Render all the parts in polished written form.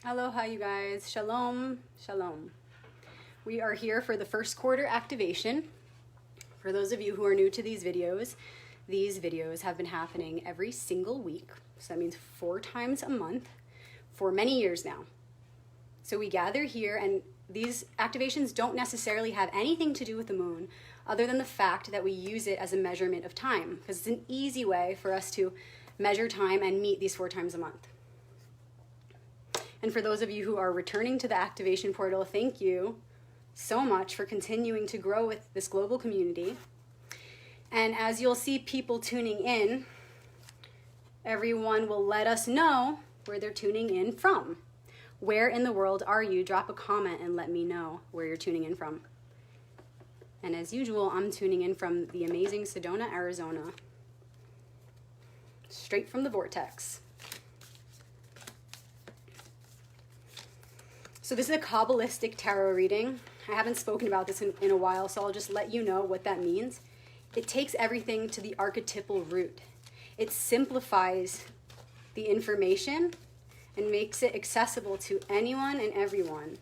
Aloha, you guys. Shalom, shalom. We are here for the first quarter activation. For those of you who are new to these videos have been happening every single week. So that means 4 times a month for many years now. So we gather here, and these activations don't necessarily have anything to do with the moon other than the fact that we use it as a measurement of time, because it's an easy way for us to measure time and meet these 4 times a month. And for those of you who are returning to the activation portal, thank you so much for continuing to grow with this global community. And as you'll see people tuning in, everyone will let us know where they're tuning in from. Where in the world are you? Drop a comment and let me know where you're tuning in from. And as usual, I'm tuning in from the amazing Sedona, Arizona. Straight from the vortex. So this is a Kabbalistic tarot reading. I haven't spoken about this in a while, so I'll just let you know what that means. It takes everything to the archetypal root. It simplifies the information and makes it accessible to anyone and everyone,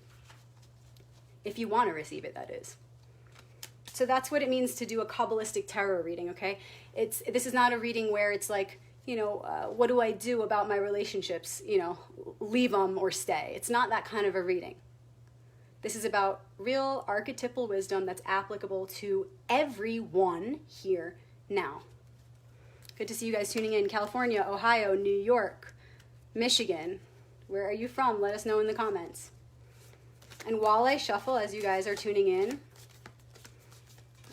if you want to receive it, that is. So that's what it means to do a Kabbalistic tarot reading, okay? This is not a reading where it's like, what do I do about my relationships? Leave them or stay. It's not that kind of a reading. This is about real archetypal wisdom that's applicable to everyone here now. Good to see you guys tuning in. California, Ohio, New York, Michigan. Where are you from? Let us know in the comments. And while I shuffle, as you guys are tuning in,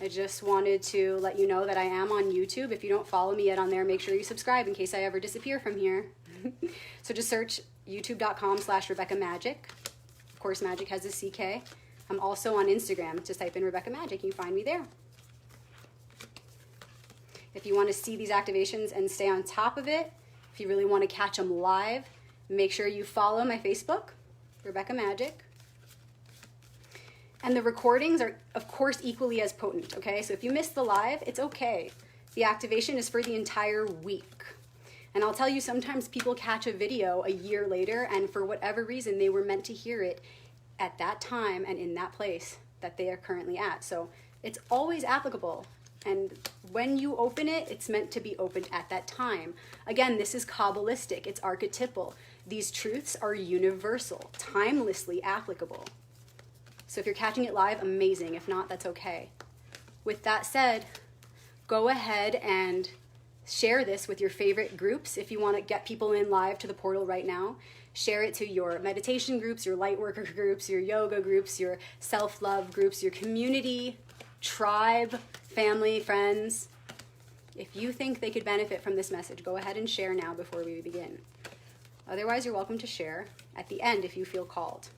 I just wanted to let you know that I am on YouTube. If you don't follow me yet on there, make sure you subscribe in case I ever disappear from here. So just search youtube.com/RebeccaMagic. Of course, magic has a CK. I'm also on Instagram. Just type in Rebecca Magic. You can find me there. If you want to see these activations and stay on top of it, if you really want to catch them live, make sure you follow my Facebook, Rebecca Magic. And the recordings are, of course, equally as potent, okay? So if you missed the live, it's okay. The activation is for the entire week. And I'll tell you, sometimes people catch a video a year later, and for whatever reason, they were meant to hear it at that time and in that place that they are currently at. So it's always applicable. And when you open it, it's meant to be opened at that time. Again, this is Kabbalistic. It's archetypal. These truths are universal, timelessly applicable. So if you're catching it live, amazing. If not, that's okay. With that said, go ahead and share this with your favorite groups. If you want to get people in live to the portal right now, share it to your meditation groups, your light worker groups, your yoga groups, your self-love groups, your community, tribe, family, friends. If you think they could benefit from this message, go ahead and share now before we begin. Otherwise, you're welcome to share at the end if you feel called.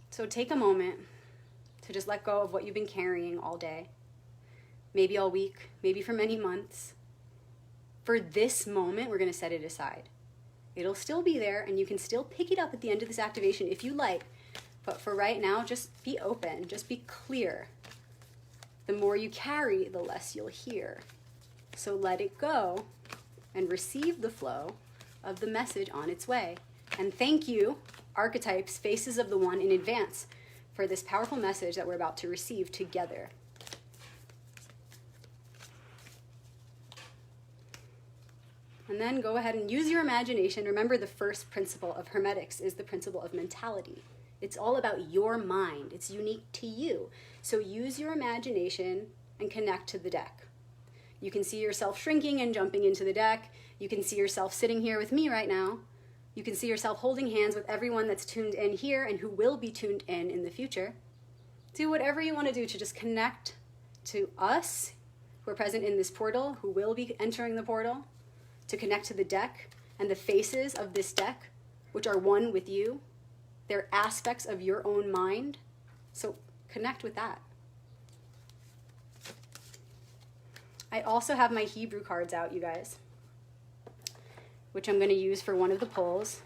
So take a moment to just let go of what you've been carrying all day, maybe all week, maybe for many months. For this moment, we're going to set it aside. It'll still be there, and you can still pick it up at the end of this activation if you like. But for right now, just be open, just be clear. The more you carry, the less you'll hear. So let it go and receive the flow of the message on its way. And thank you, archetypes, faces of the one, in advance for this powerful message that we're about to receive together. And then go ahead and use your imagination. Remember, the first principle of Hermetics is the principle of mentality. It's all about your mind. It's unique to you. So use your imagination and connect to the deck. You can see yourself shrinking and jumping into the deck. You can see yourself sitting here with me right now. You can see yourself holding hands with everyone that's tuned in here and who will be tuned in the future. Do whatever you want to do to just connect to us who are present in this portal, who will be entering the portal, to connect to the deck and the faces of this deck, which are one with you. They're aspects of your own mind. So connect with that. I also have my Hebrew cards out, you guys, which I'm going to use for one of the pulls.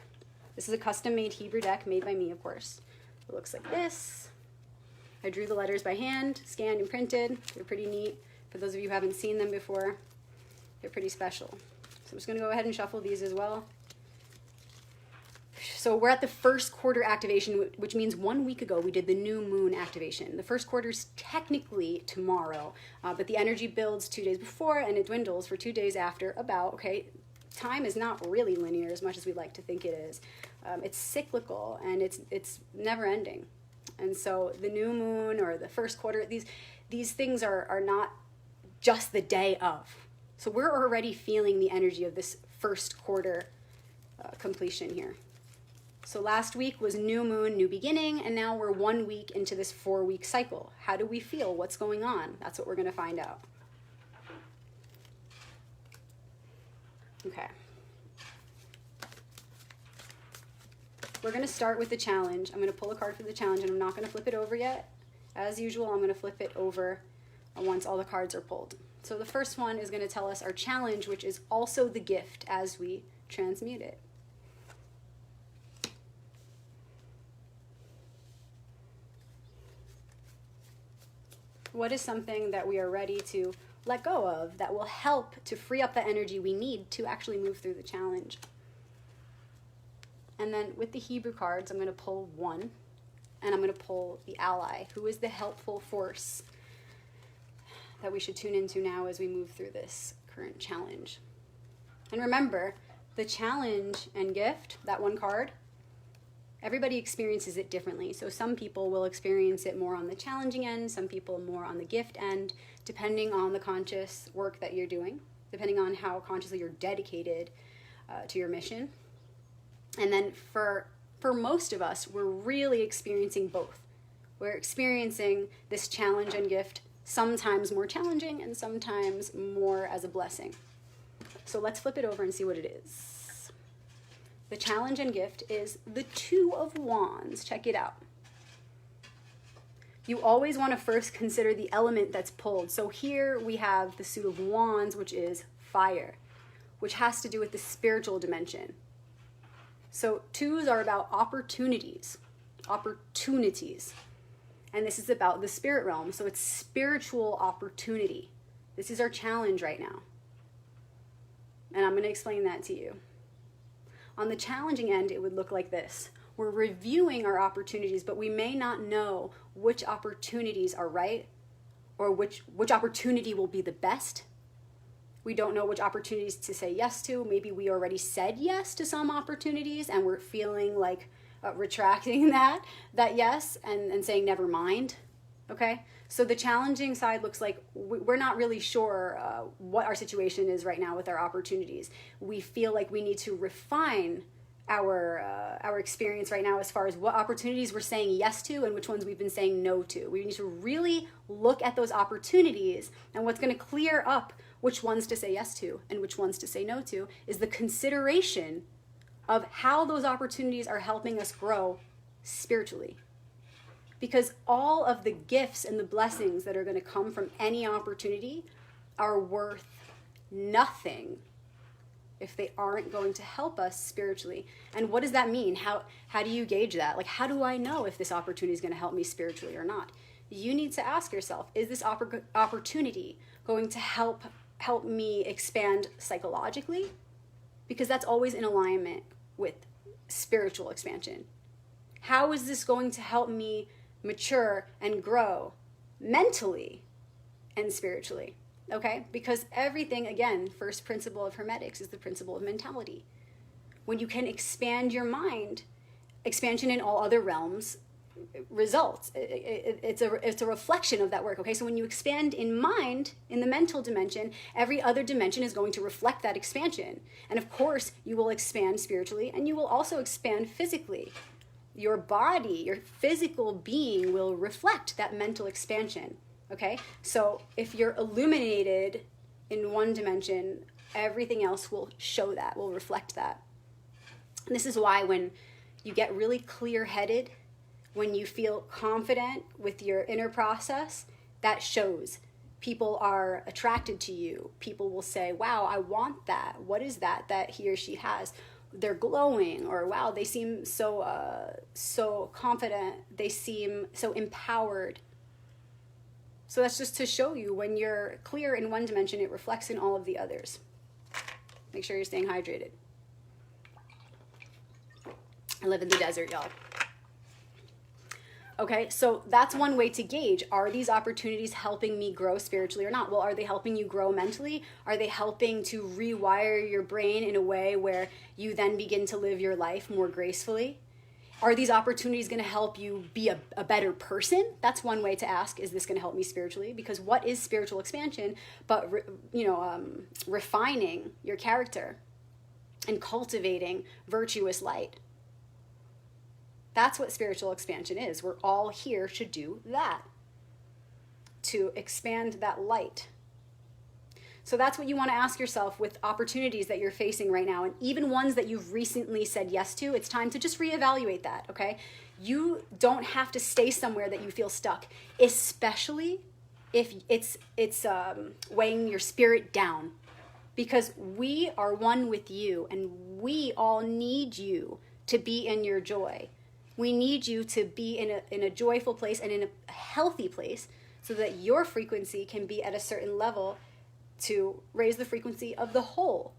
This is a custom-made Hebrew deck made by me, of course. It looks like this. I drew the letters by hand, scanned and printed. They're pretty neat. For those of you who haven't seen them before, they're pretty special. So I'm just going to go ahead and shuffle these as well. So we're at the first quarter activation, which means 1 week ago we did the new moon activation. The first quarter is technically tomorrow, but the energy builds 2 days before and it dwindles for 2 days after about, okay, time is not really linear as much as we like to think it is. It's cyclical and it's never ending. And so the new moon or the first quarter, these things are not just the day of. So we're already feeling the energy of this first quarter completion here. So last week was new moon, new beginning, and now we're 1 week into this 4-week cycle. How do we feel? What's going on? That's what we're going to find out. Okay. We're going to start with the challenge. I'm going to pull a card for the challenge, and I'm not going to flip it over yet. As usual, I'm going to flip it over once all the cards are pulled. So the first one is going to tell us our challenge, which is also the gift as we transmute it. What is something that we are ready to let go of that will help to free up the energy we need to actually move through the challenge? And then with the Hebrew cards, I'm going to pull one, and I'm going to pull the ally, who is the helpful force that we should tune into now as we move through this current challenge. And remember, the challenge and gift, that one card, everybody experiences it differently. So some people will experience it more on the challenging end, some people more on the gift end, depending on the conscious work that you're doing, depending on how consciously you're dedicated to your mission. And then for most of us, we're really experiencing both. We're experiencing this challenge and gift, sometimes more challenging and sometimes more as a blessing. So let's flip it over and see what it is. The challenge and gift is the Two of Wands. Check it out. You always want to first consider the element that's pulled. So here we have the Suit of Wands, which is fire, which has to do with the spiritual dimension. So twos are about opportunities. And this is about the spirit realm. So it's spiritual opportunity. This is our challenge right now. And I'm going to explain that to you. On the challenging end, it would look like this. We're reviewing our opportunities, but we may not know which opportunities are right or which opportunity will be the best. We don't know which opportunities to say yes to. Maybe we already said yes to some opportunities and we're feeling like retracting that yes and saying never mind. Okay? So the challenging side looks like we're not really sure what our situation is right now with our opportunities. We feel like we need to refine our experience right now as far as what opportunities we're saying yes to and which ones we've been saying no to. We need to really look at those opportunities, and what's going to clear up which ones to say yes to and which ones to say no to is the consideration of how those opportunities are helping us grow spiritually. Because all of the gifts and the blessings that are going to come from any opportunity are worth nothing if they aren't going to help us spiritually. And what does that mean? How do you gauge that? Like, how do I know if this opportunity is going to help me spiritually or not? You need to ask yourself, is this opportunity going to help me expand psychologically? Because that's always in alignment with spiritual expansion. How is this going to help me mature and grow mentally and spiritually? Okay? Because everything, again, first principle of Hermetics is the principle of mentality. When you can expand your mind, expansion in all other realms results. It's a reflection of that work. Okay? So when you expand in mind, in the mental dimension, every other dimension is going to reflect that expansion. And of course, you will expand spiritually and you will also expand physically. Your body, your physical being will reflect that mental expansion. Okay, so if you're illuminated in one dimension, everything else will show that, will reflect that. And this is why when you get really clear-headed, when you feel confident with your inner process, that shows. People are attracted to you. People will say, wow, I want that. What is that he or she has? They're glowing, or wow, they seem so confident. They seem so empowered. So that's just to show you when you're clear in one dimension, it reflects in all of the others. Make sure you're staying hydrated. I live in the desert, y'all. Okay, so that's one way to gauge, are these opportunities helping me grow spiritually or not? Well, are they helping you grow mentally? Are they helping to rewire your brain in a way where you then begin to live your life more gracefully? Are these opportunities going to help you be a better person? That's one way to ask, is this going to help me spiritually? Because what is spiritual expansion but, refining your character and cultivating virtuous light? That's what spiritual expansion is. We're all here to do that, to expand that light. So that's what you want to ask yourself with opportunities that you're facing right now, and even ones that you've recently said yes to. It's time to just reevaluate that, okay? You don't have to stay somewhere that you feel stuck, especially if it's weighing your spirit down, because we are one with you, and we all need you to be in your joy. We need you to be in a joyful place and in a healthy place so that your frequency can be at a certain level to raise the frequency of the whole.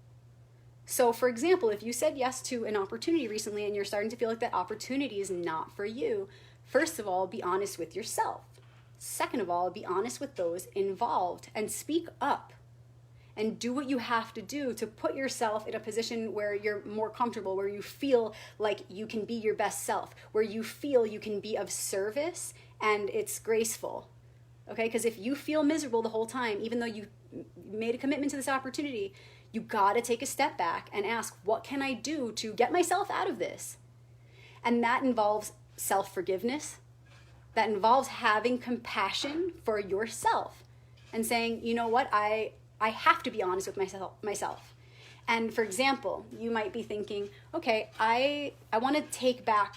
So, for example, if you said yes to an opportunity recently and you're starting to feel like that opportunity is not for you, first of all, be honest with yourself. Second of all, be honest with those involved and speak up. And do what you have to do to put yourself in a position where you're more comfortable, where you feel like you can be your best self, where you feel you can be of service and it's graceful. Okay? Because if you feel miserable the whole time, even though you made a commitment to this opportunity, you got to take a step back and ask, what can I do to get myself out of this? And that involves self-forgiveness. That involves having compassion for yourself and saying, you know what, I have to be honest with myself. And for example, you might be thinking, okay, I want to take back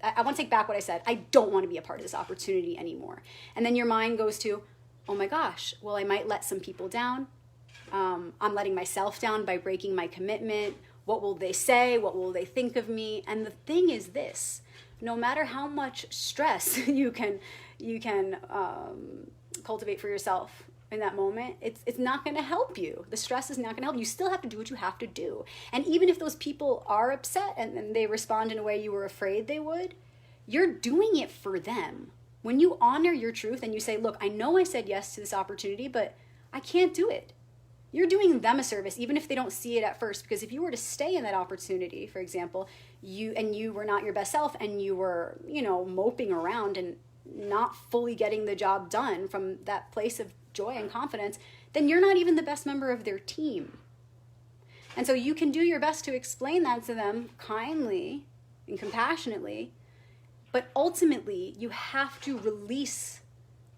what I said. I don't want to be a part of this opportunity anymore. And then your mind goes to, oh my gosh, well, I might let some people down. I'm letting myself down by breaking my commitment. What will they say? What will they think of me? And the thing is this, no matter how much stress you can cultivate for yourself in that moment, it's not going to help you. The stress is not going to help you. You still have to do what you have to do. And even if those people are upset and they respond in a way you were afraid they would, you're doing it for them. When you honor your truth and you say, look, I know I said yes to this opportunity, but I can't do it. You're doing them a service, even if they don't see it at first. Because if you were to stay in that opportunity, for example, you were not your best self and you were, moping around and not fully getting the job done from that place of joy and confidence, then you're not even the best member of their team. And so you can do your best to explain that to them kindly and compassionately, but ultimately you have to release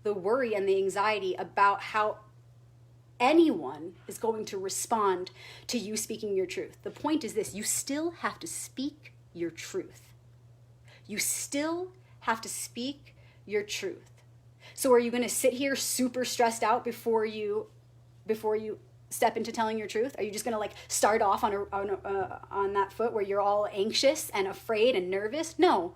the worry and the anxiety about how anyone is going to respond to you speaking your truth. The point is this, you still have to speak your truth. You still have to speak your truth. So are you going to sit here super stressed out before you step into telling your truth? Are you just going to start off on that foot where you're all anxious and afraid and nervous? No.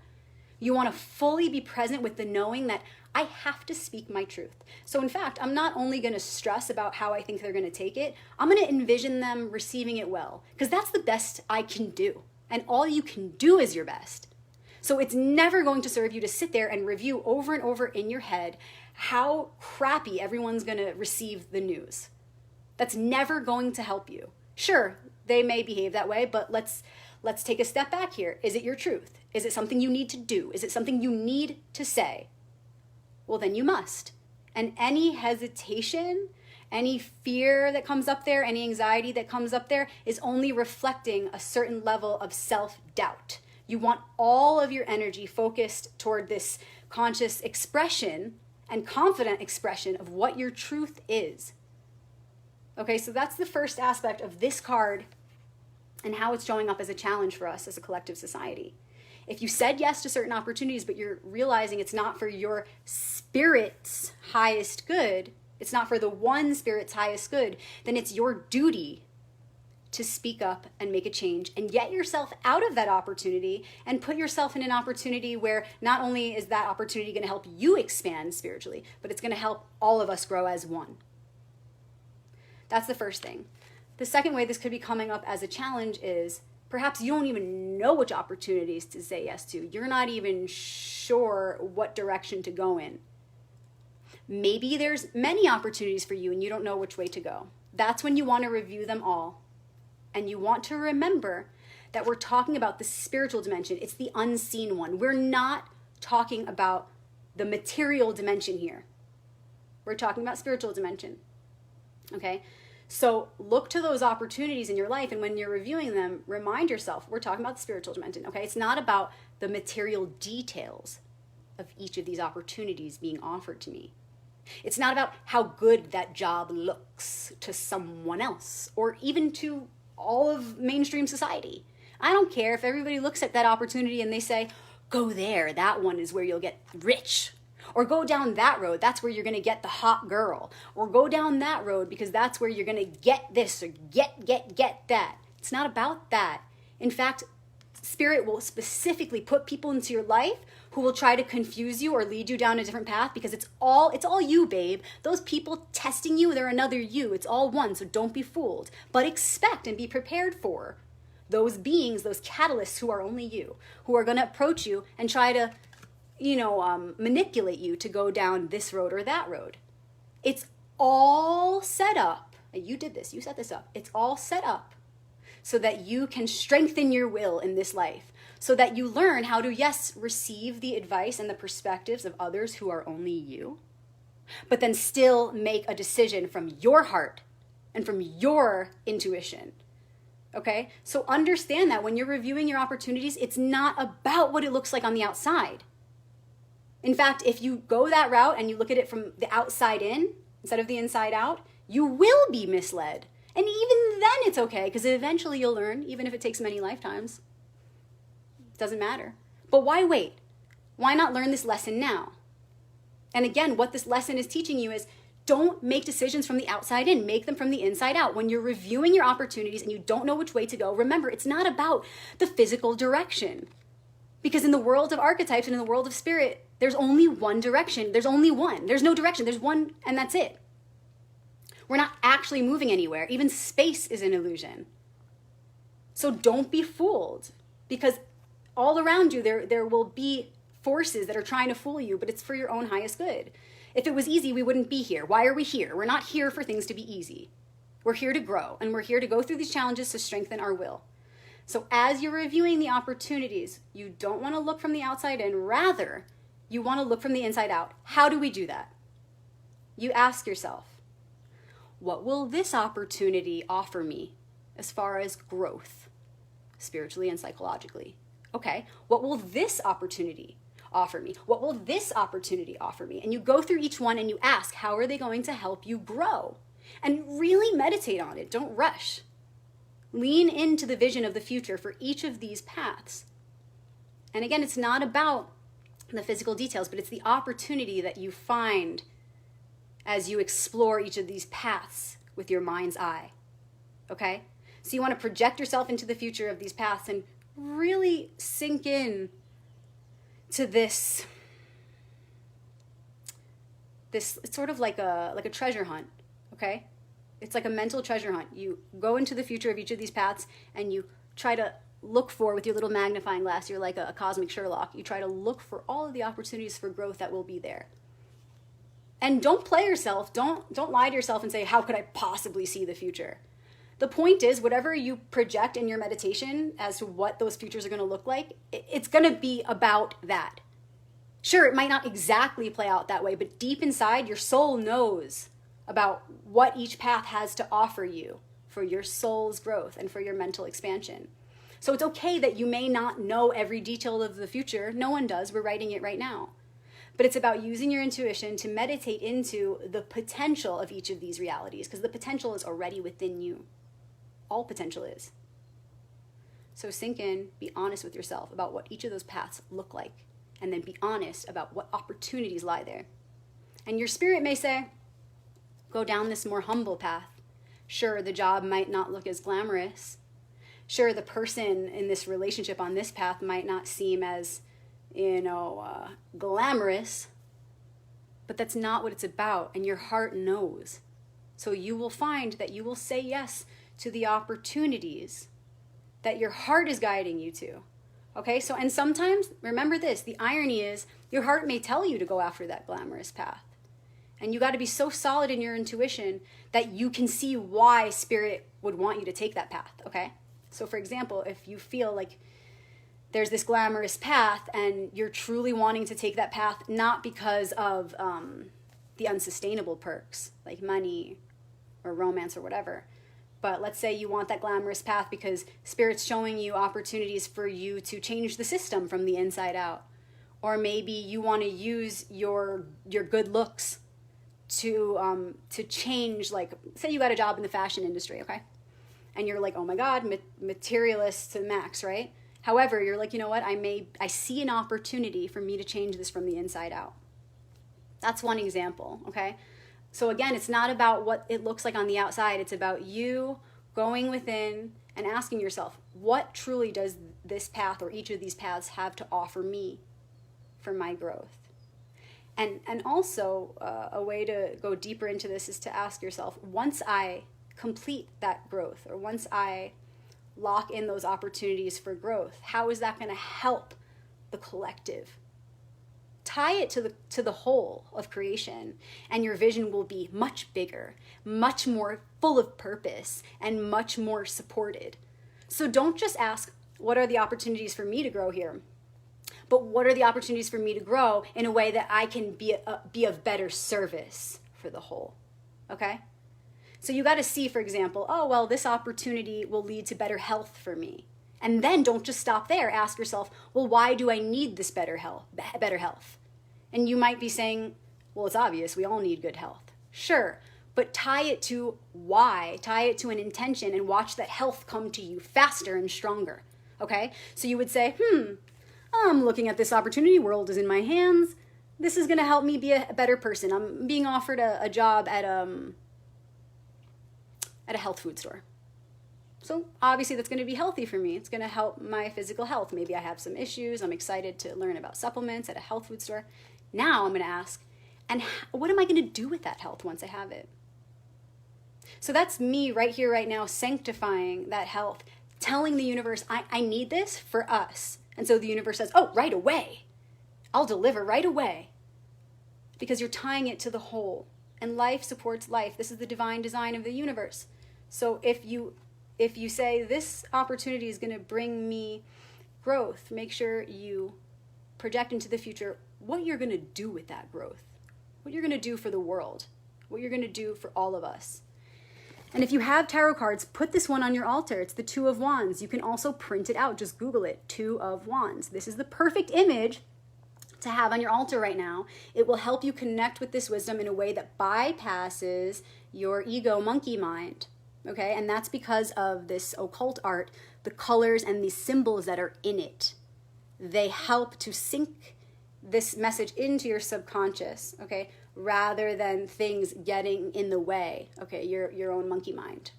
You want to fully be present with the knowing that I have to speak my truth. So in fact, I'm not only going to stress about how I think they're going to take it, I'm going to envision them receiving it well, because that's the best I can do. And all you can do is your best. So it's never going to serve you to sit there and review over and over in your head how crappy everyone's going to receive the news. That's never going to help you. Sure, they may behave that way, but let's take a step back here. Is it your truth? Is it something you need to do? Is it something you need to say? Well, then you must. And any hesitation, any fear that comes up there, any anxiety that comes up there is only reflecting a certain level of self-doubt. You want all of your energy focused toward this conscious expression and confident expression of what your truth is. Okay, so that's the first aspect of this card and how it's showing up as a challenge for us as a collective society. If you said yes to certain opportunities, but you're realizing it's not for your spirit's highest good, it's not for the one spirit's highest good, then it's your duty to speak up and make a change and get yourself out of that opportunity and put yourself in an opportunity where not only is that opportunity going to help you expand spiritually, but it's going to help all of us grow as one. That's the first thing. The second way this could be coming up as a challenge is Perhaps you don't even know which opportunities to say yes to. You're not even sure what direction to go in. Maybe there's many opportunities for you and you don't know which way to go. That's when you want to review them all. And you want to remember that we're talking about the spiritual dimension. It's the unseen one. We're not talking about the material dimension here. We're talking about spiritual dimension. Okay? So look to those opportunities in your life, and when you're reviewing them, remind yourself, we're talking about the spiritual dimension, okay? It's not about the material details of each of these opportunities being offered to me. It's not about how good that job looks to someone else, or even to all of mainstream society. I don't care if everybody looks at that opportunity and they say, go there, that one is where you'll get rich. Or go down that road, that's where you're going to get the hot girl. Or go down that road because that's where you're going to get this or get that. It's not about that. In fact, Spirit will specifically put people into your life who will try to confuse you or lead you down a different path because it's all you, babe. Those people testing you, they're another you. It's all one, so don't be fooled. But expect and be prepared for those beings, those catalysts who are only you, who are going to approach you and try to manipulate you to go down this road or that road. It's all set up. You did this. You set this up. It's all set up so that you can strengthen your will in this life, so that you learn how to, yes, receive the advice and the perspectives of others who are only you, but then still make a decision from your heart and from your intuition. Okay? So understand that when you're reviewing your opportunities, it's not about what it looks like on the outside. In fact, if you go that route and you look at it from the outside in instead of the inside out, you will be misled. And even then it's okay, because eventually you'll learn, even if it takes many lifetimes. It doesn't matter. But why wait? Why not learn this lesson now? And again, what this lesson is teaching you is don't make decisions from the outside in. Make them from the inside out. When you're reviewing your opportunities and you don't know which way to go, remember, it's not about the physical direction. Because in the world of archetypes and in the world of spirit, there's only one direction. There's only one. There's no direction. There's one, and that's it. We're not actually moving anywhere. Even space is an illusion. So don't be fooled, because all around you there will be forces that are trying to fool you, but it's for your own highest good. If it was easy, we wouldn't be here. Why are we here? We're not here for things to be easy. We're here to grow, and we're here to go through these challenges to strengthen our will. So as you're reviewing the opportunities, you don't want to look from the outside in. Rather, you want to look from the inside out. How do we do that? You ask yourself, what will this opportunity offer me as far as growth, spiritually and psychologically? Okay, what will this opportunity offer me? What will this opportunity offer me? And you go through each one and you ask, how are they going to help you grow? And really meditate on it. Don't rush. Lean into the vision of the future for each of these paths. And again, it's not about the physical details, but it's the opportunity that you find as you explore each of these paths with your mind's eye. Okay? So you want to project yourself into the future of these paths and really sink in to this it's sort of like a treasure hunt, okay? It's like a mental treasure hunt. You go into the future of each of these paths and you try to look for, with your little magnifying glass, you're like a cosmic Sherlock. You try to look for all of the opportunities for growth that will be there. And don't play yourself. Don't lie to yourself and say, how could I possibly see the future? The point is, whatever you project in your meditation as to what those futures are going to look like, it's going to be about that. Sure, it might not exactly play out that way, but deep inside, your soul knows about what each path has to offer you for your soul's growth and for your mental expansion. So it's okay that you may not know every detail of the future. No one does. We're writing it right now. But it's about using your intuition to meditate into the potential of each of these realities, because the potential is already within you. All potential is. So sink in, be honest with yourself about what each of those paths look like, and then be honest about what opportunities lie there. And your spirit may say, go down this more humble path. Sure, the job might not look as glamorous. Sure, the person in this relationship on this path might not seem as, glamorous, but that's not what it's about, and your heart knows. So you will find that you will say yes to the opportunities that your heart is guiding you to. Okay, so, and sometimes, remember this, the irony is your heart may tell you to go after that glamorous path. And you got to be so solid in your intuition that you can see why spirit would want you to take that path, okay? So for example, if you feel like there's this glamorous path and you're truly wanting to take that path, not because of the unsustainable perks, like money or romance or whatever, but let's say you want that glamorous path because spirit's showing you opportunities for you to change the system from the inside out. Or maybe you want to use your good looks to change, like, say you got a job in the fashion industry, okay? And you're like, oh my God, materialist to the max, right? However, you're like, you know what? I see an opportunity for me to change this from the inside out. That's one example, okay? So again, it's not about what it looks like on the outside. It's about you going within and asking yourself, what truly does this path or each of these paths have to offer me for my growth? And also a way to go deeper into this is to ask yourself, once I complete that growth, or once I lock in those opportunities for growth, how is that going to help the collective? Tie it to the whole of creation, and your vision will be much bigger, much more full of purpose, and much more supported. So don't just ask, what are the opportunities for me to grow here? But what are the opportunities for me to grow in a way that I can be of better service for the whole? Okay? So you got to see, for example, oh, well, this opportunity will lead to better health for me. And then don't just stop there. Ask yourself, well, why do I need this better health? And you might be saying, well, it's obvious. We all need good health. Sure. But tie it to why. Tie it to an intention and watch that health come to you faster and stronger. Okay? So you would say, I'm looking at this opportunity. World is in my hands. This is going to help me be a better person. I'm being offered a job at a health food store. So obviously that's going to be healthy for me. It's going to help my physical health. Maybe I have some issues. I'm excited to learn about supplements at a health food store. Now I'm going to ask, and what am I going to do with that health once I have it? So that's me right here, right now, sanctifying that health, telling the universe, I need this for us. And so the universe says, oh, right away. I'll deliver right away. Because you're tying it to the whole. And life supports life. This is the divine design of the universe. So if you say this opportunity is going to bring me growth, make sure you project into the future what you're going to do with that growth, what you're going to do for the world, what you're going to do for all of us. And if you have tarot cards, put this one on your altar. It's the Two of Wands. You can also print it out. Just Google it, Two of Wands. This is the perfect image to have on your altar right now. It will help you connect with this wisdom in a way that bypasses your ego monkey mind. Okay, and that's because of this occult art, the colors and the symbols that are in it. They help to sink this message into your subconscious, okay, rather than things getting in the way, okay, your own monkey mind.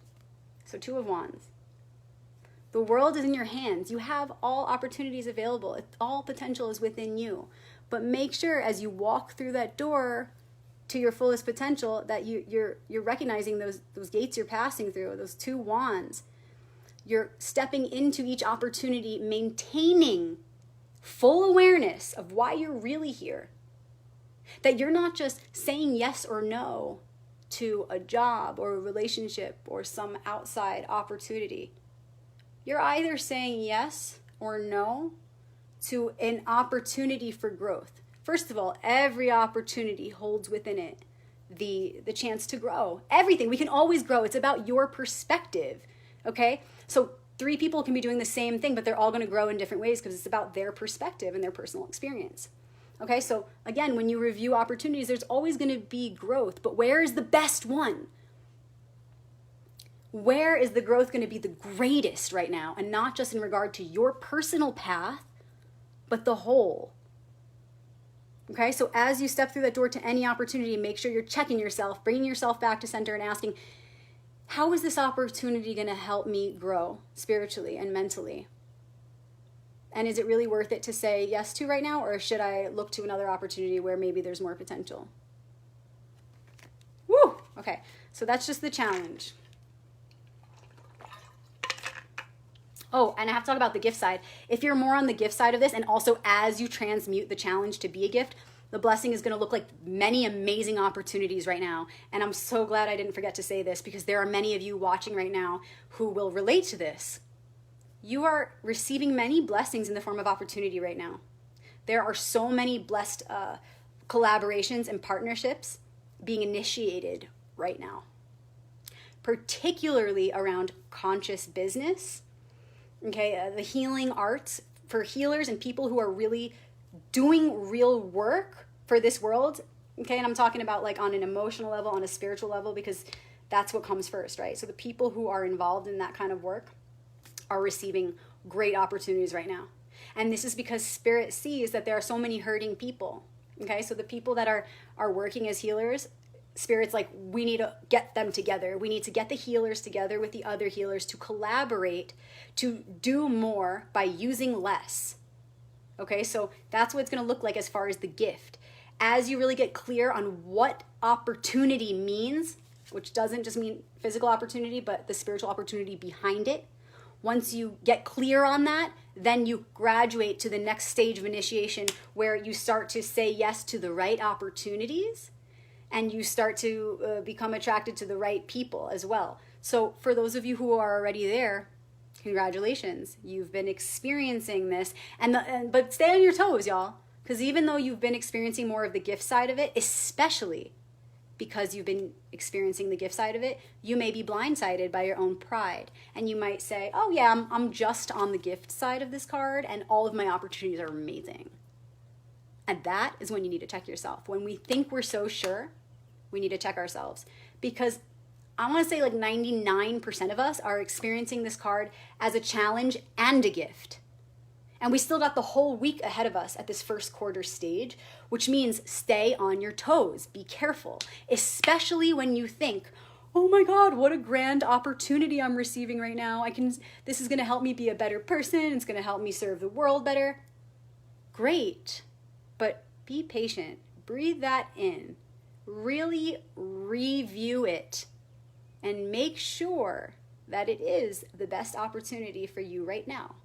So Two of Wands. The world is in your hands. You have all opportunities available. All potential is within you. But make sure as you walk through that door to your fullest potential that you're recognizing those gates you're passing through, those two wands. You're stepping into each opportunity, maintaining full awareness of why you're really here. That you're not just saying yes or no to a job or a relationship or some outside opportunity. You're either saying yes or no to an opportunity for growth. First of all, every opportunity holds within it the chance to grow. Everything. We can always grow. It's about your perspective. Okay? So 3 people can be doing the same thing, but they're all going to grow in different ways because it's about their perspective and their personal experience. Okay? So again, when you review opportunities, there's always going to be growth, but where is the best one? Where is the growth going to be the greatest right now? And not just in regard to your personal path, but the whole. Okay, so as you step through that door to any opportunity, make sure you're checking yourself, bringing yourself back to center and asking, how is this opportunity going to help me grow spiritually and mentally? And is it really worth it to say yes to right now, or should I look to another opportunity where maybe there's more potential? Woo! Okay, so that's just the challenge. Oh, and I have to talk about the gift side. If you're more on the gift side of this, and also as you transmute the challenge to be a gift, the blessing is going to look like many amazing opportunities right now. And I'm so glad I didn't forget to say this, because there are many of you watching right now who will relate to this. You are receiving many blessings in the form of opportunity right now. There are so many blessed collaborations and partnerships being initiated right now, particularly around conscious business. Okay, the healing arts for healers and people who are really doing real work for this world. Okay, and I'm talking about like on an emotional level, on a spiritual level, because that's what comes first, right? So the people who are involved in that kind of work are receiving great opportunities right now. And this is because Spirit sees that there are so many hurting people. Okay, so the people that are working as healers, Spirit's like, we need to get them together. We need to get the healers together with the other healers to collaborate, to do more by using less. Okay, so that's what it's going to look like as far as the gift. As you really get clear on what opportunity means, which doesn't just mean physical opportunity, but the spiritual opportunity behind it. Once you get clear on that, then you graduate to the next stage of initiation where you start to say yes to the right opportunities, and you start to become attracted to the right people as well. So for those of you who are already there, congratulations. You've been experiencing this. But stay on your toes, y'all. Because even though you've been experiencing more of the gift side of it, especially because you've been experiencing the gift side of it, you may be blindsided by your own pride. And you might say, oh yeah, I'm just on the gift side of this card and all of my opportunities are amazing. And that is when you need to check yourself. When we think we're so sure, we need to check ourselves. Because I want to say like 99% of us are experiencing this card as a challenge and a gift. And we still got the whole week ahead of us at this first quarter stage, which means stay on your toes. Be careful, especially when you think, oh my God, what a grand opportunity I'm receiving right now. This is going to help me be a better person. It's going to help me serve the world better. Great, but be patient. Breathe that in. Really review it and make sure that it is the best opportunity for you right now.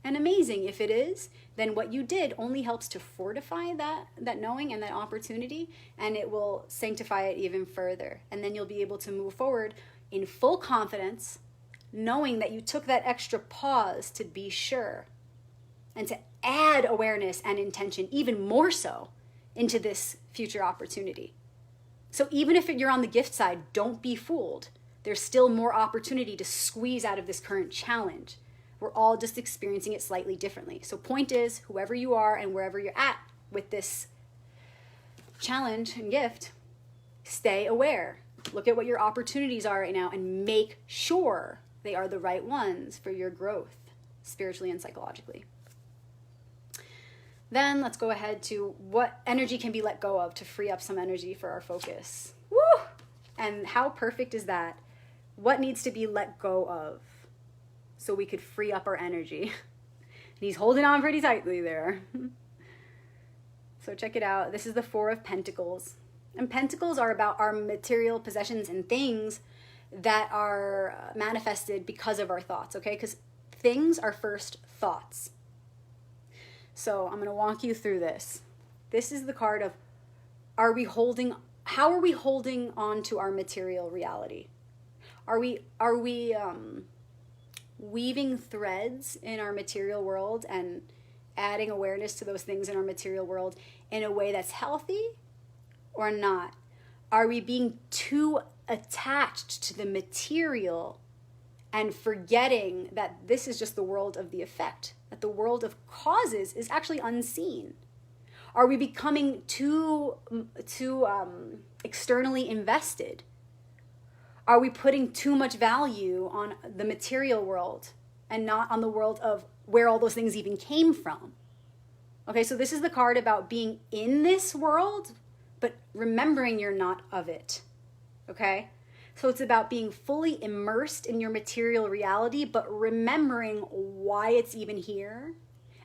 And amazing if it is, then what you did only helps to fortify that knowing and that opportunity, and it will sanctify it even further. And then you'll be able to move forward in full confidence, knowing that you took that extra pause to be sure and to add awareness and intention even more so into this future opportunity. So even if you're on the gift side, don't be fooled. There's still more opportunity to squeeze out of this current challenge. We're all just experiencing it slightly differently. So point is, whoever you are and wherever you're at with this challenge and gift, stay aware. Look at what your opportunities are right now and make sure they are the right ones for your growth, spiritually and psychologically. Then let's go ahead to what energy can be let go of to free up some energy for our focus. Woo! And how perfect is that? What needs to be let go of so we could free up our energy? And he's holding on pretty tightly there. So check it out. This is the Four of Pentacles. And pentacles are about our material possessions and things that are manifested because of our thoughts, okay? Because things are first thoughts. So I'm going to walk you through this. This is the card of how are we holding on to our material reality? Are we weaving threads in our material world and adding awareness to those things in our material world in a way that's healthy or not? Are we being too attached to the material and forgetting that this is just the world of the effect, that the world of causes is actually unseen? Are we becoming too externally invested? Are we putting too much value on the material world and not on the world of where all those things even came from? Okay, so this is the card about being in this world, but remembering you're not of it. Okay? So it's about being fully immersed in your material reality, but remembering why it's even here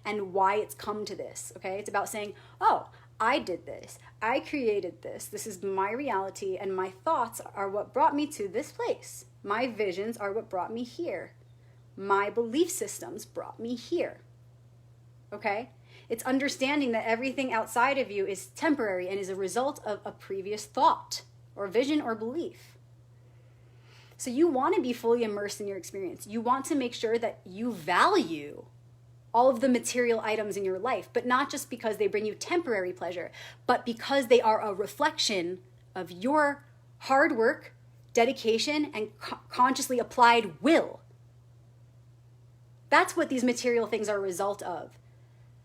and why it's come to this. Okay? It's about saying, oh, I did this. I created this. This is my reality, and my thoughts are what brought me to this place. My visions are what brought me here. my belief systems brought me here. Okay? It's understanding that everything outside of you is temporary and is a result of a previous thought or vision or belief. So you want to be fully immersed in your experience. You want to make sure that you value all of the material items in your life, but not just because they bring you temporary pleasure, but because they are a reflection of your hard work, dedication, and consciously applied will. That's what these material things are a result of.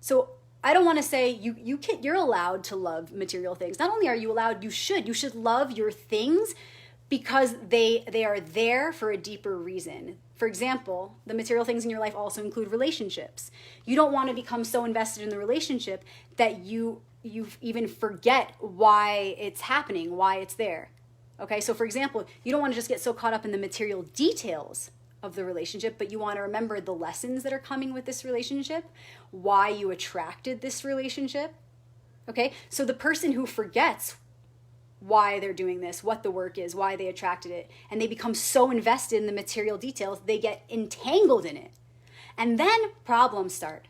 So I don't want to say you're allowed to love material things. Not only are you allowed, you should love your things because they are there for a deeper reason. For example, the material things in your life also include relationships. You don't want to become so invested in the relationship that you even forget why it's happening, why it's there. Okay, so for example, you don't want to just get so caught up in the material details of the relationship, but you want to remember the lessons that are coming with this relationship, why you attracted this relationship. Okay, so the person who forgets why they're doing this, what the work is, why they attracted it, and they become so invested in the material details, they get entangled in it. And then problems start.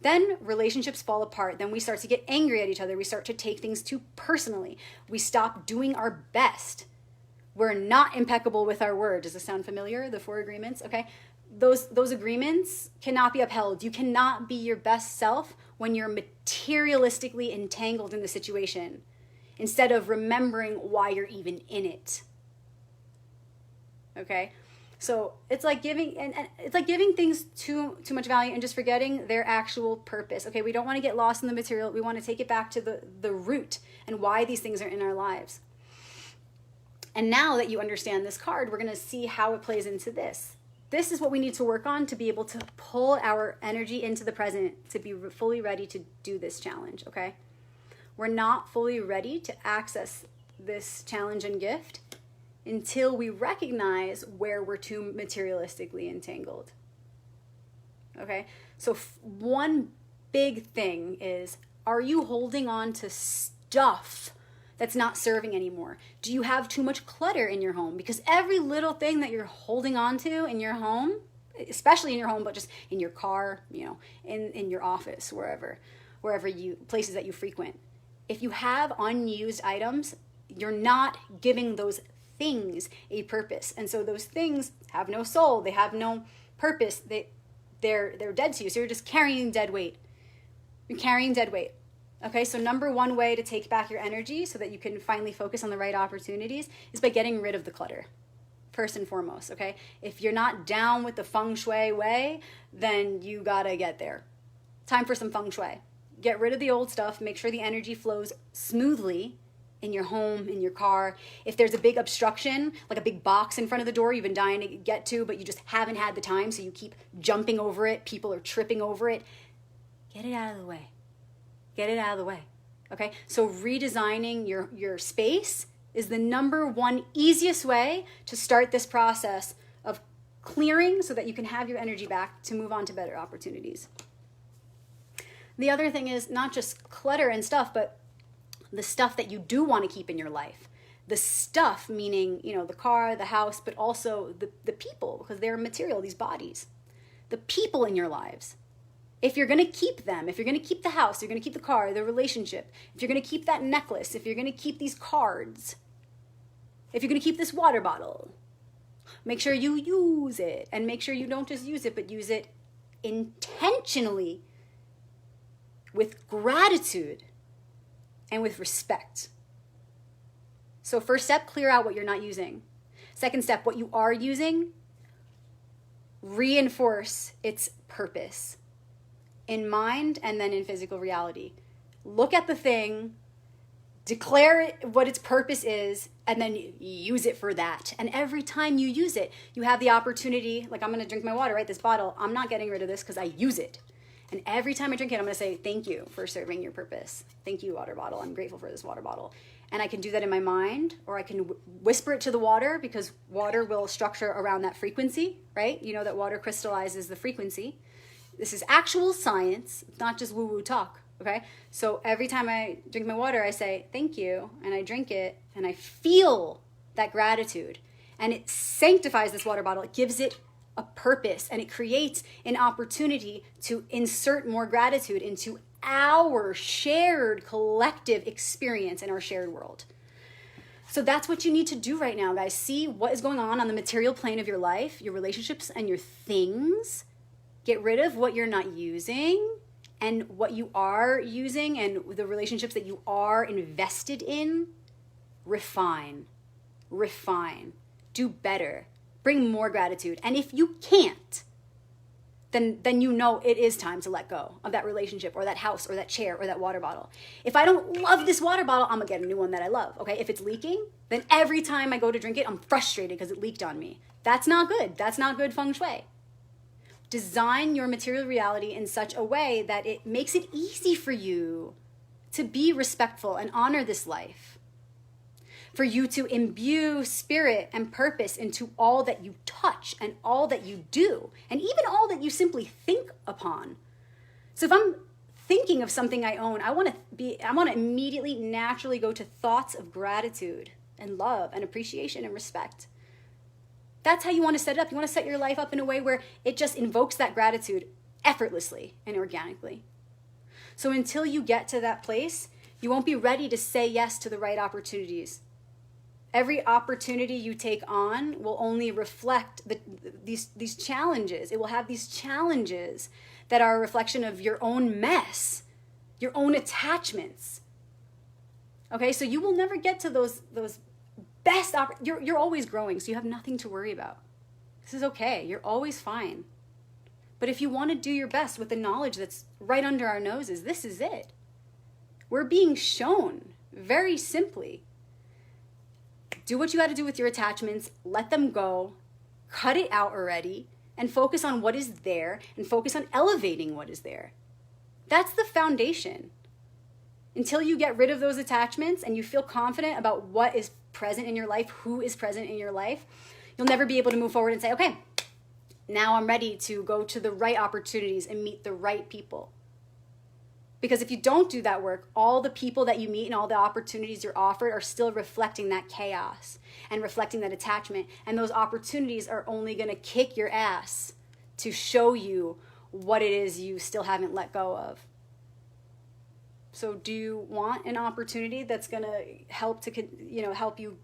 Then relationships fall apart. Then we start to get angry at each other. We start to take things too personally. We stop doing our best. We're not impeccable with our word. Does this sound familiar? The 4 agreements, okay? Those agreements cannot be upheld. You cannot be your best self when you're materialistically entangled in the situation, instead of remembering why you're even in it. Okay? So it's like giving things too much value and just forgetting their actual purpose. Okay, we don't want to get lost in the material. We want to take it back to the root and why these things are in our lives. And now that you understand this card, we're going to see how it plays into this. This is what we need to work on to be able to pull our energy into the present, to be fully ready to do this challenge, okay? We're not fully ready to access this challenge and gift until we recognize where we're too materialistically entangled. Okay? So one big thing is, are you holding on to stuff that's not serving anymore? Do you have too much clutter in your home? Because every little thing that you're holding on to in your home, especially in your home, but just in your car, in your office, wherever places that you frequent. If you have unused items, you're not giving those things a purpose. And so those things have no soul. They have no purpose. They're dead to you. So you're just carrying dead weight. You're carrying dead weight. Okay, so number one way to take back your energy so that you can finally focus on the right opportunities is by getting rid of the clutter. First and foremost, okay? If you're not down with the feng shui way, then you gotta get there. Time for some feng shui. Get rid of the old stuff. Make sure the energy flows smoothly in your home, in your car. If there's a big obstruction, like a big box in front of the door you've been dying to get to, but you just haven't had the time, so you keep jumping over it, people are tripping over it, get it out of the way. Get it out of the way. Okay? So redesigning your space is the number one easiest way to start this process of clearing so that you can have your energy back to move on to better opportunities. The other thing is not just clutter and stuff, but the stuff that you do want to keep in your life. The stuff, meaning, the car, the house, but also the people, because they're material, these bodies. The people in your lives. If you're going to keep them, if you're going to keep the house, you're going to keep the car, the relationship, if you're going to keep that necklace, if you're going to keep these cards, if you're going to keep this water bottle, make sure you use it. And make sure you don't just use it, but use it intentionally, with gratitude and with respect. So first step, clear out what you're not using. Second step, what you are using, reinforce its purpose in mind and then in physical reality. Look at the thing, declare what its purpose is, and then use it for that. And every time you use it, you have the opportunity, like I'm going to drink my water, right? This bottle, I'm not getting rid of this because I use it. And every time I drink it, I'm going to say, thank you for serving your purpose. Thank you, water bottle. I'm grateful for this water bottle. And I can do that in my mind, or I can whisper it to the water, because water will structure around that frequency, right? You know that water crystallizes the frequency. This is actual science. It's not just woo-woo talk, okay? So every time I drink my water, I say, thank you, and I drink it, and I feel that gratitude. And it sanctifies this water bottle. It gives it a purpose, and it creates an opportunity to insert more gratitude into our shared collective experience in our shared world. So that's what you need to do right now, guys. See what is going on the material plane of your life, your relationships and your things. Get rid of what you're not using and what you are using, and the relationships that you are invested in. Refine, do better, bring more gratitude. And if you can't, then you know it is time to let go of that relationship or that house or that chair or that water bottle. If I don't love this water bottle, I'm gonna get a new one that I love, okay? If it's leaking, then every time I go to drink it, I'm frustrated because it leaked on me. That's not good. That's not good feng shui. Design your material reality in such a way that it makes it easy for you to be respectful and honor this life. For you to imbue spirit and purpose into all that you touch and all that you do, and even all that you simply think upon. So if I'm thinking of something I own, I want to immediately naturally go to thoughts of gratitude and love and appreciation and respect. That's how you want to set it up. You want to set your life up in a way where it just invokes that gratitude effortlessly and organically. So until you get to that place, you won't be ready to say yes to the right opportunities. Every opportunity you take on will only reflect these challenges. It will have these challenges that are a reflection of your own mess, your own attachments. Okay, so you will never get to those best you're always growing, so you have nothing to worry about. This is okay. You're always fine. But if you want to do your best with the knowledge that's right under our noses, this is it. We're being shown very simply. Do what you got to do with your attachments, let them go, cut it out already, and focus on what is there, and focus on elevating what is there. That's the foundation. Until you get rid of those attachments and you feel confident about what is present in your life, who is present in your life, you'll never be able to move forward and say, okay, now I'm ready to go to the right opportunities and meet the right people. Because if you don't do that work, all the people that you meet and all the opportunities you're offered are still reflecting that chaos and reflecting that attachment. And those opportunities are only going to kick your ass to show you what it is you still haven't let go of. So do you want an opportunity that's going to help you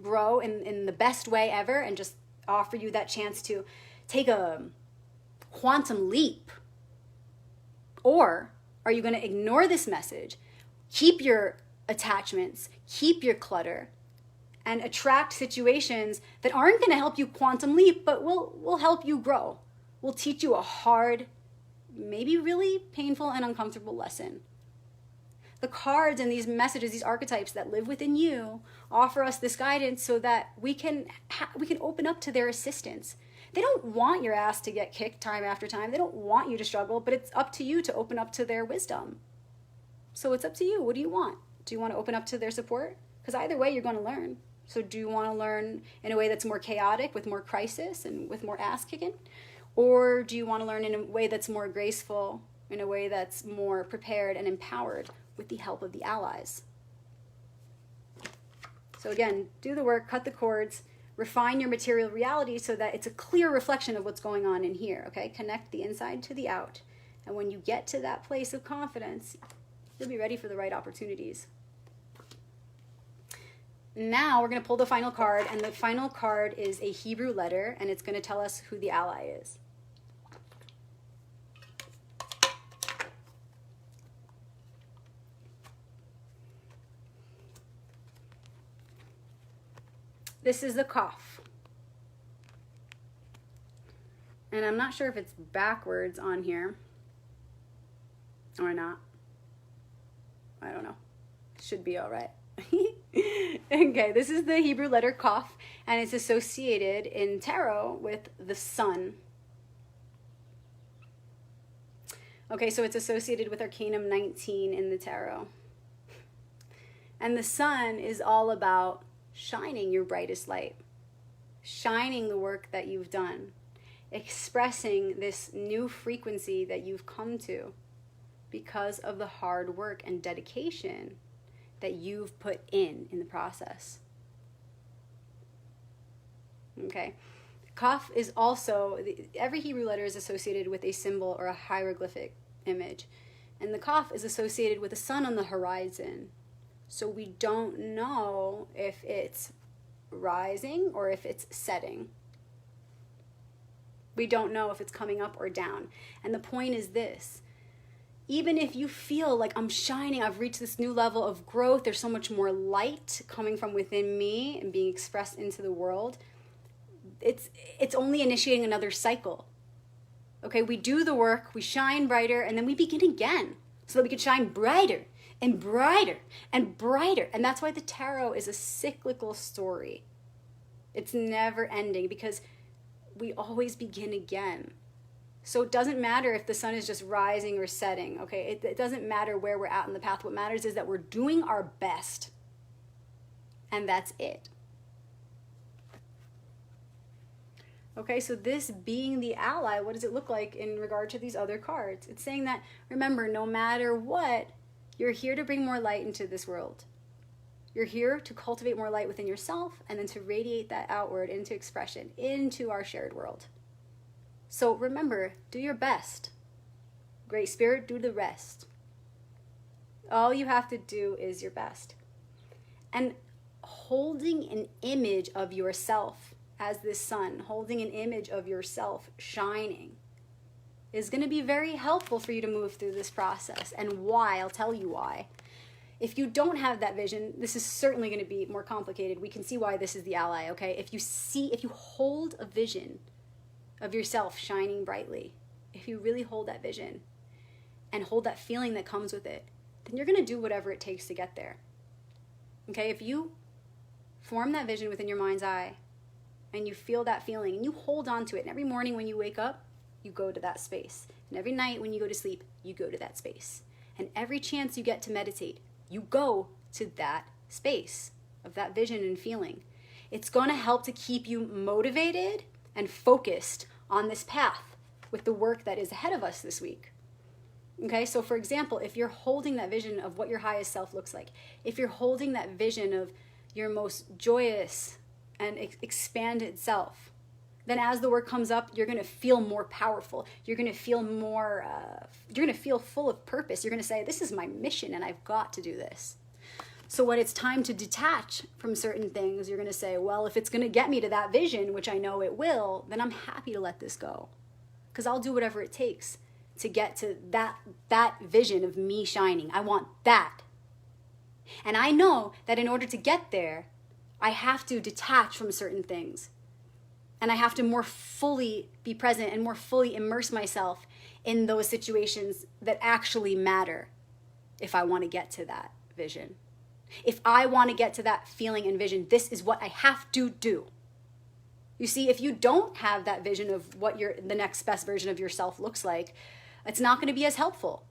grow in the best way ever and just offer you that chance to take a quantum leap? Or are you going to ignore this message, keep your attachments, keep your clutter, and attract situations that aren't going to help you quantum leap, but will help you grow, will teach you a hard, maybe really painful and uncomfortable lesson? The cards and these messages, these archetypes that live within you, offer us this guidance so that we can open up to their assistance. They don't want your ass to get kicked time after time. They don't want you to struggle, but it's up to you to open up to their wisdom. So it's up to you. What do you want? Do you want to open up to their support? Because either way, you're going to learn. So do you want to learn in a way that's more chaotic, with more crisis and with more ass kicking? Or do you want to learn in a way that's more graceful, in a way that's more prepared and empowered with the help of the allies? So again, do the work, cut the cords, refine your material reality so that it's a clear reflection of what's going on in here, okay? Connect the inside to the out. And when you get to that place of confidence, you'll be ready for the right opportunities. Now we're going to pull the final card, and the final card is a Hebrew letter, and it's going to tell us who the ally is. This is the Kaf. And I'm not sure if it's backwards on here or not. I don't know. Should be all right. Okay, this is the Hebrew letter Kaf, and it's associated in tarot with the sun. Okay, so it's associated with Arcanum 19 in the tarot. And the sun is all about shining your brightest light, shining the work that you've done, expressing this new frequency that you've come to because of the hard work and dedication that you've put in the process. Okay. Kaf is also, every Hebrew letter is associated with a symbol or a hieroglyphic image. And the Kaf is associated with the sun on the horizon. So we don't know if it's rising or if it's setting. We don't know if it's coming up or down. And the point is this: even if you feel like I'm shining, I've reached this new level of growth, there's so much more light coming from within me and being expressed into the world, it's only initiating another cycle. Okay, we do the work, we shine brighter, and then we begin again so that we can shine brighter and brighter and brighter. And that's why the tarot is a cyclical story. It's never ending because we always begin again. So it doesn't matter if the sun is just rising or setting, okay? It doesn't matter where we're at in the path. What matters is that we're doing our best. And that's it. Okay, so this being the ally, what does it look like in regard to these other cards? It's saying that, remember, no matter what, you're here to bring more light into this world. You're here to cultivate more light within yourself and then to radiate that outward into expression, into our shared world. So remember, do your best. Great Spirit, do the rest. All you have to do is your best. And holding an image of yourself as this sun, holding an image of yourself shining, is going to be very helpful for you to move through this process. And why? I'll tell you why. If you don't have that vision, this is certainly going to be more complicated. We can see why this is the ally, okay? If you hold a vision of yourself shining brightly, if you really hold that vision and hold that feeling that comes with it, then you're going to do whatever it takes to get there. Okay? If you form that vision within your mind's eye and you feel that feeling and you hold on to it, and every morning when you wake up, you go to that space. And every night when you go to sleep, you go to that space. And every chance you get to meditate, you go to that space of that vision and feeling. It's going to help to keep you motivated and focused on this path with the work that is ahead of us this week. Okay, so for example, if you're holding that vision of what your highest self looks like, if you're holding that vision of your most joyous and expanded self, then as the work comes up, you're going to feel more powerful. You're going to feel more, you're going to feel full of purpose. You're going to say, this is my mission and I've got to do this. So when it's time to detach from certain things, you're going to say, well, if it's going to get me to that vision, which I know it will, then I'm happy to let this go. Because I'll do whatever it takes to get to that vision of me shining. I want that. And I know that in order to get there, I have to detach from certain things. And I have to more fully be present and more fully immerse myself in those situations that actually matter if I want to get to that vision. If I want to get to that feeling and vision, this is what I have to do. You see, if you don't have that vision of what the next best version of yourself looks like, it's not going to be as helpful.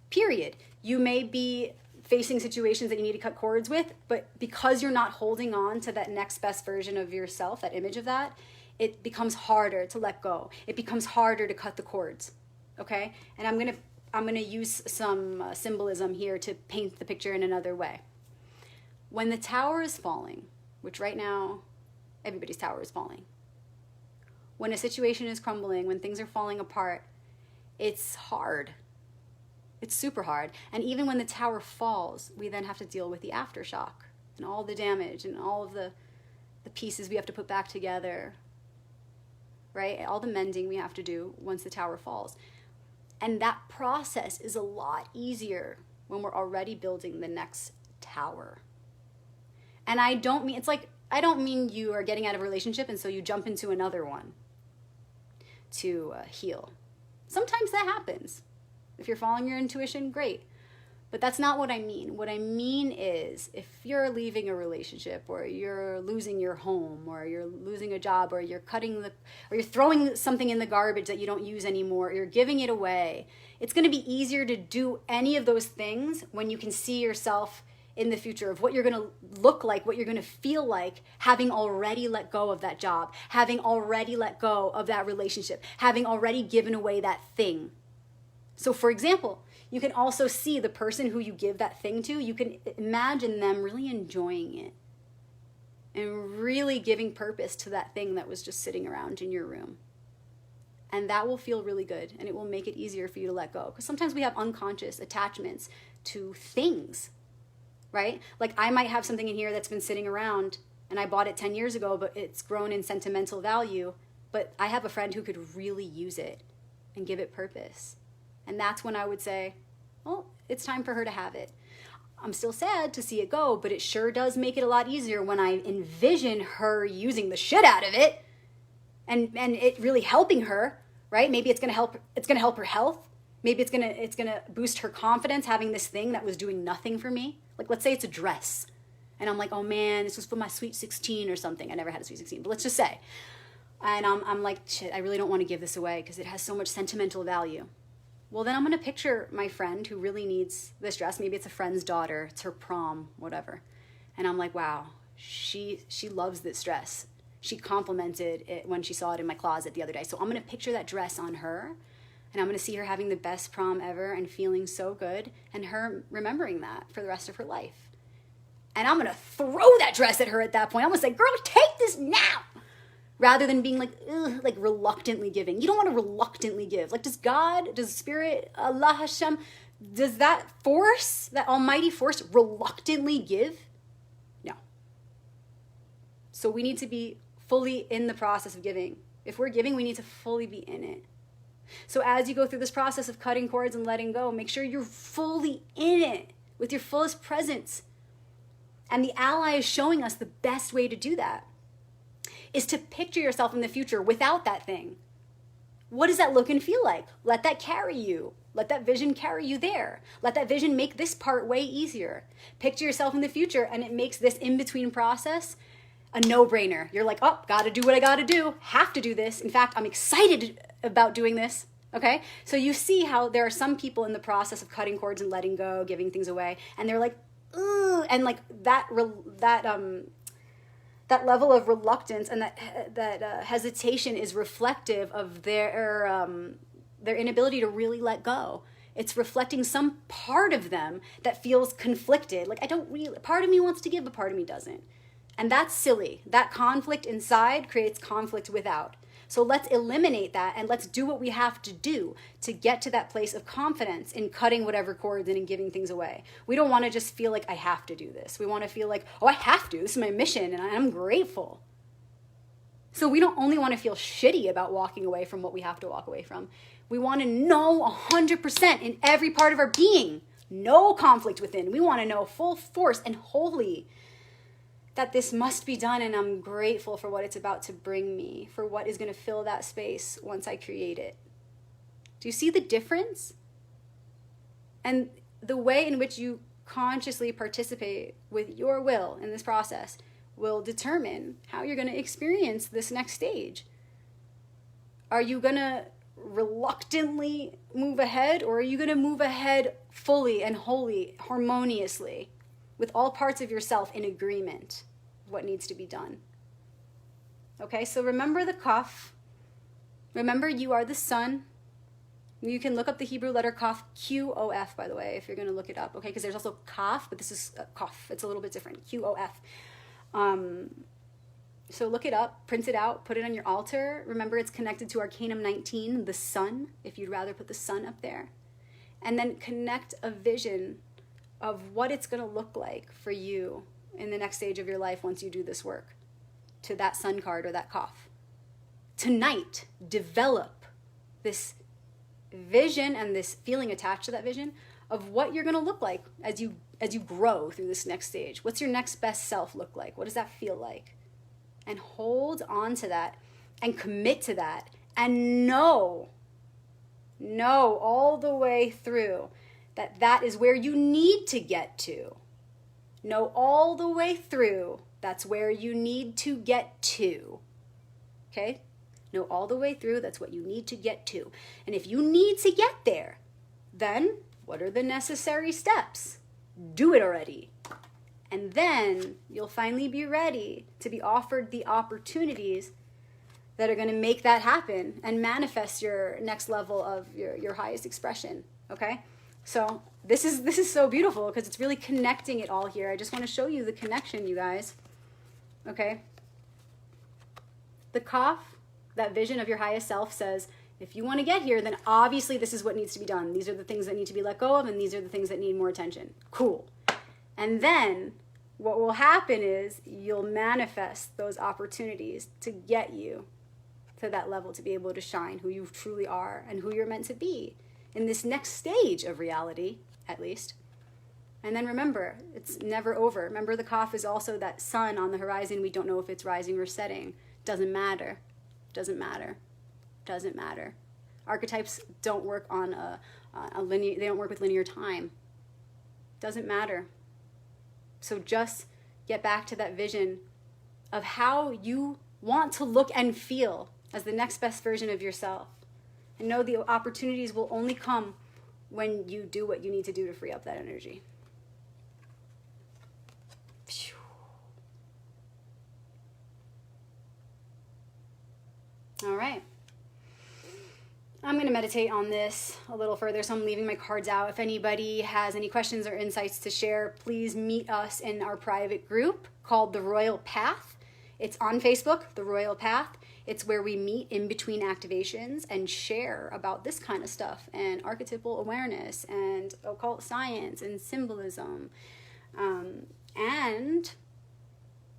Period. You may be facing situations that you need to cut cords with, but because you're not holding on to that next best version of yourself, that image of that, it becomes harder to let go. It becomes harder to cut the cords. Okay? And I'm gonna use some symbolism here to paint the picture in another way. When the tower is falling, which right now everybody's tower is falling. When a situation is crumbling, when things are falling apart, it's hard. It's super hard. And even when the tower falls, we then have to deal with the aftershock and all the damage and all of the pieces we have to put back together, right? All the mending we have to do once the tower falls. And that process is a lot easier when we're already building the next tower. And I don't mean you are getting out of a relationship and so you jump into another one to heal. Sometimes that happens. If you're following your intuition, great. But that's not what I mean. What I mean is if you're leaving a relationship or you're losing your home or you're losing a job or you're throwing something in the garbage that you don't use anymore, or you're giving it away, it's going to be easier to do any of those things when you can see yourself in the future of what you're going to look like, what you're going to feel like, having already let go of that job, having already let go of that relationship, having already given away that thing. So for example, you can also see the person who you give that thing to, you can imagine them really enjoying it. and really giving purpose to that thing that was just sitting around in your room. And that will feel really good, and it will make it easier for you to let go. Because sometimes we have unconscious attachments to things, right? Like I might have something in here that's been sitting around and I bought it 10 years ago, but it's grown in sentimental value. But I have a friend who could really use it and give it purpose. And that's when I would say, well, it's time for her to have it. I'm still sad to see it go, but it sure does make it a lot easier when I envision her using the shit out of it and it really helping her, right? Maybe it's going to help her health. Maybe it's going to boost her confidence having this thing that was doing nothing for me. Like let's say it's a dress. And I'm like, "Oh man, this was for my sweet 16 or something." I never had a sweet 16, but let's just say. And I'm like, "Shit, I really don't want to give this away because it has so much sentimental value." Well, then I'm going to picture my friend who really needs this dress. Maybe it's a friend's daughter, it's her prom, whatever. And I'm like, "Wow, she loves this dress. She complimented it when she saw it in my closet the other day." So I'm going to picture that dress on her, and I'm going to see her having the best prom ever and feeling so good, and her remembering that for the rest of her life. And I'm going to throw that dress at her at that point. I'm going to say, "Girl, take this now." Rather than being like, ugh, like reluctantly giving. You don't want to reluctantly give. Like, does God, does Spirit, Allah, Hashem, does that force, that almighty force, reluctantly give? No. So we need to be fully in the process of giving. If we're giving, we need to fully be in it. So as you go through this process of cutting cords and letting go, make sure you're fully in it with your fullest presence. And the ally is showing us the best way to do that is to picture yourself in the future without that thing. What does that look and feel like? Let that carry you. Let that vision carry you there. Let that vision make this part way easier. Picture yourself in the future, and it makes this in-between process a no-brainer. You're like, "Oh, gotta do what I gotta do. Have to do this. In fact, I'm excited about doing this." Okay? So you see how there are some people in the process of cutting cords and letting go, giving things away, and they're like, "Ugh," and like that level of reluctance and that hesitation is reflective of their inability to really let go. It's reflecting some part of them that feels conflicted. Like, part of me wants to give, but part of me doesn't. And that's silly. That conflict inside creates conflict without. So let's eliminate that and let's do what we have to do to get to that place of confidence in cutting whatever cords and in giving things away. We don't want to just feel like I have to do this. We want to feel like, "Oh, I have to. This is my mission and I'm grateful." So we don't only want to feel shitty about walking away from what we have to walk away from. We want to know 100% in every part of our being. No conflict within. We want to know full force and wholly that this must be done, and I'm grateful for what it's about to bring me, for what is going to fill that space once I create it. Do you see the difference? And the way in which you consciously participate with your will in this process will determine how you're going to experience this next stage. Are you going to reluctantly move ahead, or are you going to move ahead fully and wholly, harmoniously, with all parts of yourself in agreement what needs to be done? Okay, so remember the kaf. Remember you are the sun. You can look up the Hebrew letter kaf, Q-O-F, by the way, if you're going to look it up, okay? Because there's also kaf, but this is kaf. It's a little bit different, Q-O-F. So look it up, print it out, put it on your altar. Remember it's connected to Arcanum 19, the sun, if you'd rather put the sun up there. And then connect a vision of what it's going to look like for you in the next stage of your life once you do this work to that sun card or that kaf. Tonight, develop this vision and this feeling attached to that vision of what you're going to look like as you grow through this next stage. What's your next best self look like? What does that feel like? And hold on to that and commit to that and know all the way through that is where you need to get to. Know all the way through that's where you need to get to. Okay? Know all the way through that's what you need to get to. And if you need to get there, then what are the necessary steps? Do it already. And then you'll finally be ready to be offered the opportunities that are going to make that happen and manifest your next level of your highest expression. Okay? So this is so beautiful because it's really connecting it all here. I just want to show you the connection, you guys. okay? The Kaf, that vision of your highest self, says, if you want to get here, then obviously this is what needs to be done. These are the things that need to be let go of, and these are the things that need more attention. Cool. And then what will happen is you'll manifest those opportunities to get you to that level, to be able to shine who you truly are and who you're meant to be in this next stage of reality, at least. And then remember, it's never over. Remember, the Kaf is also that sun on the horizon. We don't know if it's rising or setting. Doesn't matter. Doesn't matter. Doesn't matter. Archetypes don't work on a linear, they don't work with linear time. Doesn't matter. So just get back to that vision of how you want to look and feel as the next best version of yourself. And know the opportunities will only come when you do what you need to do to free up that energy. All right. I'm going to meditate on this a little further, so I'm leaving my cards out. If anybody has any questions or insights to share, please meet us in our private group called The Royal Path. It's on Facebook, The Royal Path. It's where we meet in between activations and share about this kind of stuff and archetypal awareness and occult science and symbolism. And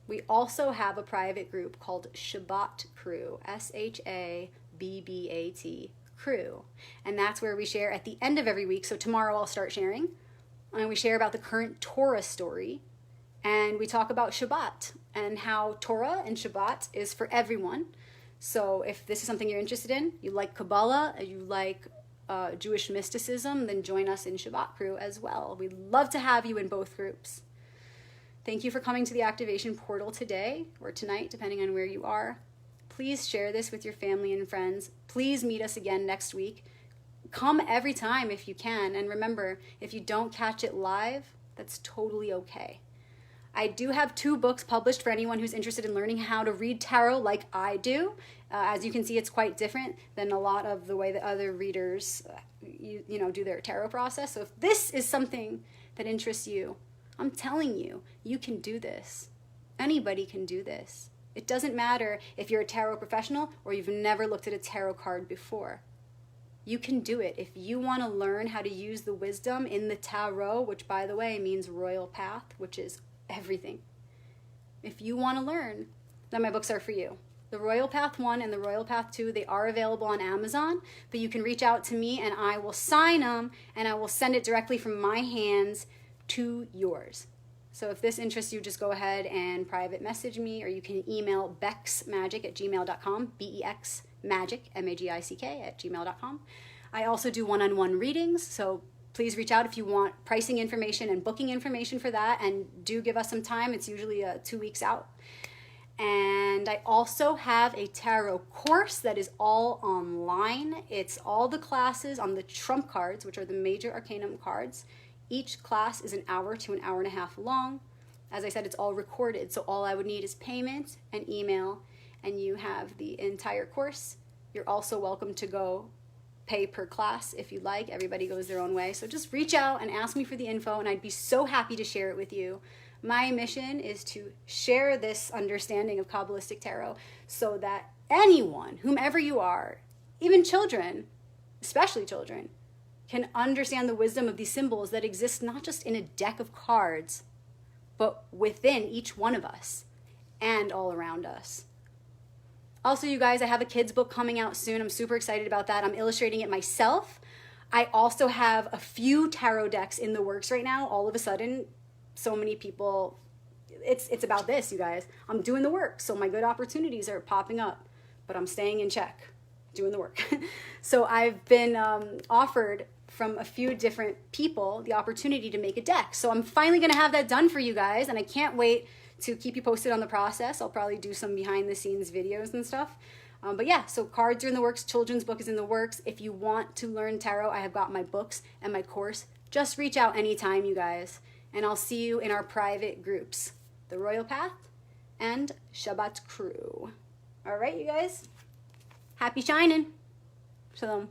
we also have a private group called Shabbat Crew, Shabbat Crew. And that's where we share at the end of every week. So tomorrow I'll start sharing. And we share about the current Torah story. And we talk about Shabbat and how Torah and Shabbat is for everyone. So if this is something you're interested in, you like Kabbalah, you like Jewish mysticism, then join us in Shabbat Crew as well. We'd love to have you in both groups. Thank you for coming to the activation portal today or tonight, depending on where you are. Please share this with your family and friends. Please meet us again next week. Come every time if you can. And remember, if you don't catch it live, that's totally okay. I do have 2 books published for anyone who's interested in learning how to read tarot like I do. As you can see, it's quite different than a lot of the way that other readers do their tarot process. So if this is something that interests you, I'm telling you, you can do this. Anybody can do this. It doesn't matter if you're a tarot professional or you've never looked at a tarot card before. You can do it. If you want to learn how to use the wisdom in the tarot, which by the way means royal path, which is everything. If you want to learn, then my books are for you. The Royal Path 1 and the Royal Path 2, they are available on Amazon, but you can reach out to me and I will sign them and I will send it directly from my hands to yours. So if this interests you, just go ahead and private message me, or you can email bexmagic@gmail.com, BEXmagic, MAGICK @gmail.com. I also do one-on-one readings, so please reach out if you want pricing information and booking information for that, and do give us some time. It's usually 2 weeks out. And I also have a tarot course that is all online. It's all the classes on the trump cards, which are the major arcanum cards. Each class is an hour to an hour and a half long. As I said, it's all recorded, so all I would need is payment and email, and you have the entire course. You're also welcome to go pay per class if you like. Everybody goes their own way. So just reach out and ask me for the info, and I'd be so happy to share it with you. My mission is to share this understanding of Kabbalistic Tarot so that anyone, whomever you are, even children, especially children, can understand the wisdom of these symbols that exist not just in a deck of cards, but within each one of us and all around us. Also, you guys, I have a kids book coming out soon. I'm super excited about that. I'm illustrating it myself. I also have a few tarot decks in the works right now. All of a sudden, so many people, it's about this, you guys. I'm doing the work, so my good opportunities are popping up, but I'm staying in check, doing the work. So I've been offered from a few different people the opportunity to make a deck. So I'm finally going to have that done for you guys, and I can't wait to keep you posted on the process. I'll probably do some behind the scenes videos and stuff. But yeah, so cards are in the works, children's book is in the works. If you want to learn tarot, I have got my books and my course. Just reach out anytime, you guys, and I'll see you in our private groups, The Royal Path and Shabbat Crew. All right, you guys, happy shining. Shalom.